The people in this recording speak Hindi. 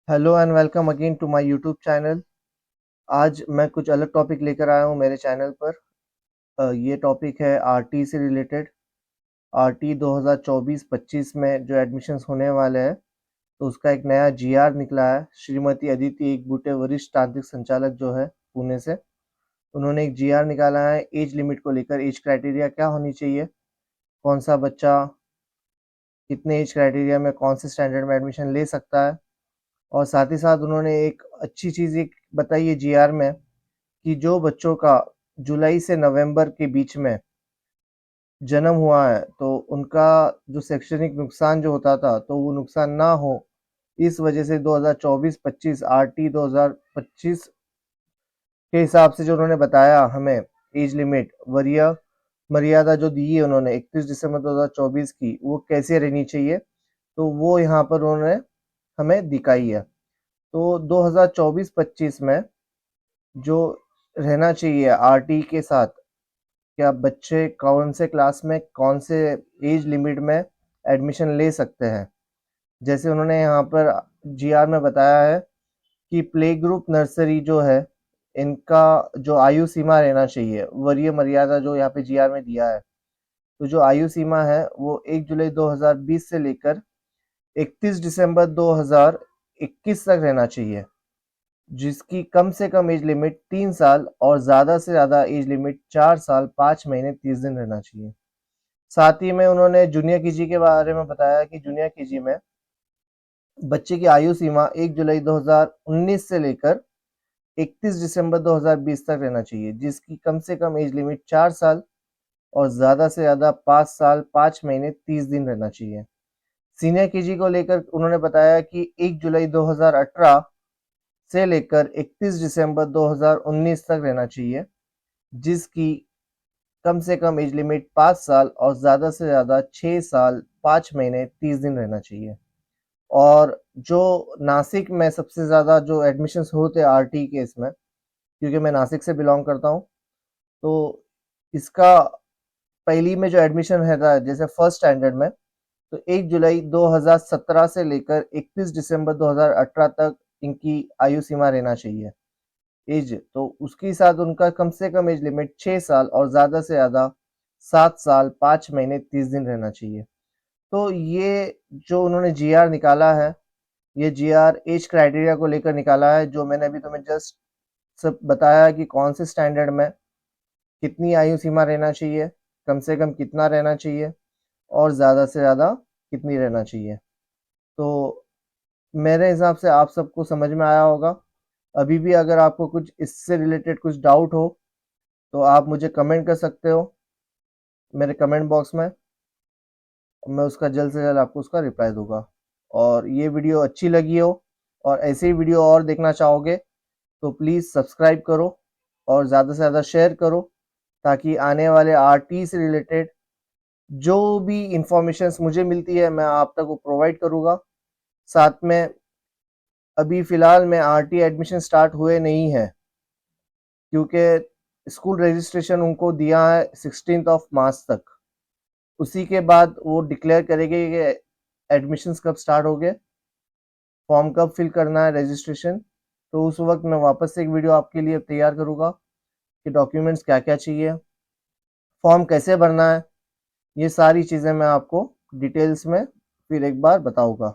Hello and welcome again to my YouTube channel. आज मैं कुछ अलग टॉपिक लेकर आया हूँ मेरे चैनल पर। ये टॉपिक है आरटी से रिलेटेड। आरटी 2024-25 में जो एडमिशन्स होने वाले हैं, तो उसका एक नया जीआर निकला है। श्रीमती अदिति एकबुटे, वरिष्ठ तांत्रिक संचालक जो है पुणे से, उन्होंने एक जीआर निकाला है एज लिमिट को लेकर। एज क्राइटेरिया क्या होनी चाहिए, कौन सा बच्चा कितने एज क्राइटेरिया में कौन से स्टैंडर्ड में एडमिशन ले सकता है। और साथ ही साथ उन्होंने एक अच्छी चीज़ एक बताई है जीआर में, कि जो बच्चों का जुलाई से नवंबर के बीच में जन्म हुआ है, तो उनका जो शैक्षणिक नुकसान जो होता था, तो वो नुकसान ना हो, इस वजह से 2024-25 आरटी 2025 के हिसाब से जो उन्होंने बताया हमें एज लिमिट वरीय मर्यादा जो दी है उन्होंने 31 दिसंबर 2024 की, वो कैसे रहनी चाहिए, तो वो यहाँ पर उन्होंने हमें दिखाई है। तो 2024-25 में जो रहना चाहिए आरटी के साथ, क्या बच्चे कौन से क्लास में कौन से एज लिमिट में एडमिशन ले सकते हैं। जैसे उन्होंने यहाँ पर जीआर में बताया है कि प्ले ग्रुप नर्सरी जो है, इनका जो आयु सीमा रहना चाहिए, वरीय मर्यादा जो यहाँ पे जीआर में दिया है, तो जो आयु सीमा है वो 1 जुलाई 2020 से लेकर 31 दिसंबर 2021 तक रहना चाहिए, जिसकी कम से कम एज लिमिट 3 साल और ज़्यादा से ज़्यादा एज लिमिट 4 साल 5 महीने 30 दिन रहना चाहिए। साथ ही में उन्होंने जूनियर केजी के बारे में बताया कि जूनियर केजी में बच्चे की आयु सीमा 1 जुलाई 2019 से लेकर 31 दिसंबर 2020 तक रहना चाहिए, जिसकी कम से कम एज लिमिट 4 साल और ज़्यादा से ज़्यादा 5 साल 5 महीने 30 दिन रहना चाहिए। सीनियर केजी को लेकर उन्होंने बताया कि 1 जुलाई 2018 से लेकर 31 दिसंबर 2019 तक रहना चाहिए, जिसकी कम से कम एज लिमिट 5 साल और ज़्यादा से ज़्यादा 6 साल 5 महीने 30 दिन रहना चाहिए। और जो नासिक में सबसे ज़्यादा जो एडमिशन्स होते हैं आरटी के इसमें, क्योंकि मैं नासिक से बिलोंग करता हूँ, तो इसका पहली में जो एडमिशन रहता है जैसे फर्स्ट स्टैंडर्ड में, तो 1 जुलाई 2017 से लेकर 31 दिसंबर 2018 तक इनकी आयु सीमा रहना चाहिए। एज तो उसके साथ उनका कम से कम एज लिमिट 6 साल और ज़्यादा से ज़्यादा 7 साल 5 महीने 30 दिन रहना चाहिए। तो ये जो उन्होंने जीआर निकाला है, ये जीआर एज क्राइटेरिया को लेकर निकाला है, जो मैंने अभी तुम्हें जस्ट सब बताया कि कौन से स्टैंडर्ड में कितनी आयु सीमा रहना चाहिए, कम से कम कितना रहना चाहिए और ज़्यादा से ज़्यादा कितनी रहना चाहिए। तो मेरे हिसाब से आप सबको समझ में आया होगा। अभी भी अगर आपको कुछ इससे रिलेटेड कुछ डाउट हो, तो आप मुझे कमेंट कर सकते हो मेरे कमेंट बॉक्स में। मैं उसका जल्द से जल्द आपको उसका रिप्लाई दूंगा। और ये वीडियो अच्छी लगी हो और ऐसे ही वीडियो और देखना चाहोगे, तो प्लीज़ सब्सक्राइब करो और ज़्यादा से ज़्यादा शेयर करो, ताकि आने वाले आरटी से रिलेटेड जो भी इंफॉर्मेशंस मुझे मिलती है, मैं आप तक वो प्रोवाइड करूँगा। साथ में अभी फ़िलहाल में आरटी एडमिशन स्टार्ट हुए नहीं है, क्योंकि स्कूल रजिस्ट्रेशन उनको दिया है 16 ऑफ मार्च तक। उसी के बाद वो डिक्लेयर करेंगे कि एडमिशन्स कब स्टार्ट हो गए, फॉर्म कब फिल करना है रजिस्ट्रेशन। तो उस वक्त मैं वापस से एक वीडियो आपके लिए तैयार करूँगा कि डॉक्यूमेंट्स क्या क्या चाहिए, फॉर्म कैसे भरना है, ये सारी चीज़ें मैं आपको डिटेल्स में फिर एक बार बताऊँगा।